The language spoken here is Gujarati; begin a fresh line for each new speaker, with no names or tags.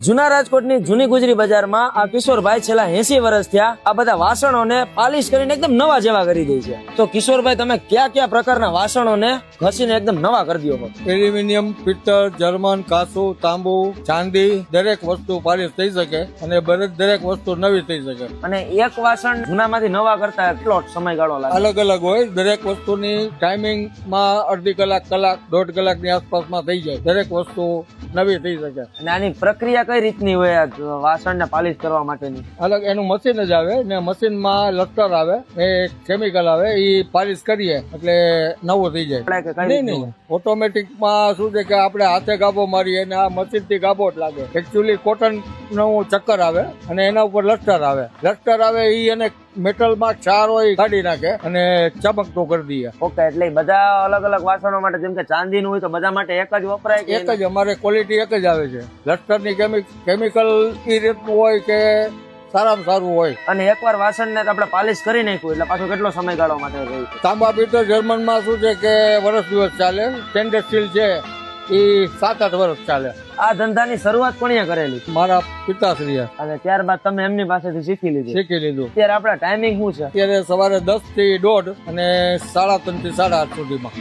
જૂના રાજકોટની જૂની ગુજરી બજારમાં આ કિશોરભાઈ છેલ્લા 80 વર્ષ થયા આ બધા વાસણોને પાલિશ કરીને એકદમ નવા જેવા કરી દે છે. તો કિશોરભાઈ, તમે કયા પ્રકારના વાસણોને ઘસીને એકદમ નવા કરી દો છો?
એલ્યુમિનિયમ, પિત્તળ, જર્મન, કાસુ, તાંબુ, ચાંદી દરેક વસ્તુ પાલિશ થઈ શકે અને દરેક વસ્તુ નવી થઈ શકે.
અને એક વાસણ જૂનામાંથી નવા કરતા કેટલો સમયગાળો લાગે?
અલગ અલગ હોય. દરેક વસ્તુની ટાઈમિંગ માં અડધી કલાક, દોઢ કલાકની આસપાસમાં થઈ જાય. દરેક વસ્તુ નવી થઈ શકે.
અને આની પ્રક્રિયા કઈ રીતની હોય આ વાસણને પાલિશ કરવા માટેની?
અલગ એનું મશીન જ આવે ને મશીનમાં લસ્ટર આવે, એ કેમિકલ આવે, એ પાલિશ કરીએ એટલે નવું થઈ જાય. નહીં, ઓટોમેટિકમાં શું છે કે આપણે હાથે ગાબો મારીએ અને આ મશીન થી ગાબો જ લાગે. એકચ્યુઅલી કોટન નું ચક્કર આવે અને એના ઉપર લસ્ટર આવે. લસ્ટર આવે એ અને મેટલમાં ક્ષાર હોય કાઢી નાખે અને ચમકતો કરી દઈએ.
ઓકે, એટલે બધા અલગ અલગ વાસણો માટે, જેમ કે ચાંદીનું હોય તો બધા માટે એક જ વપરાય કે?
એક જ, અમારે ક્વોલિટી એક જ આવે છે. લસ્ટરની કેમિકલ એ રીતનું હોય કે સારામાં સારું હોય.
અને એકવાર વાસણને આપણે પાલિશ કરી નાખ્યું એટલે પાછો કેટલો સમયગાળો માટે રહે?
તાંબા, પિત્તળ, જર્મનમાં શું છે કે વર્ષ દિવસ ચાલે. સ્ટેનલેસ સ્ટીલ છે એ 7-8 વર્ષ ચાલે.
આ ધંધાની શરૂઆત કોણે કરેલી?
મારા પિતાશ્રીએ.
અને ત્યારબાદ તમે એમની પાસેથી શીખી લીધું. અત્યારે આપણા ટાઈમિંગ શું છે?
અત્યારે સવારે 10 થી 1:30 અને 3:30 થી 8:30 સુધીમાં.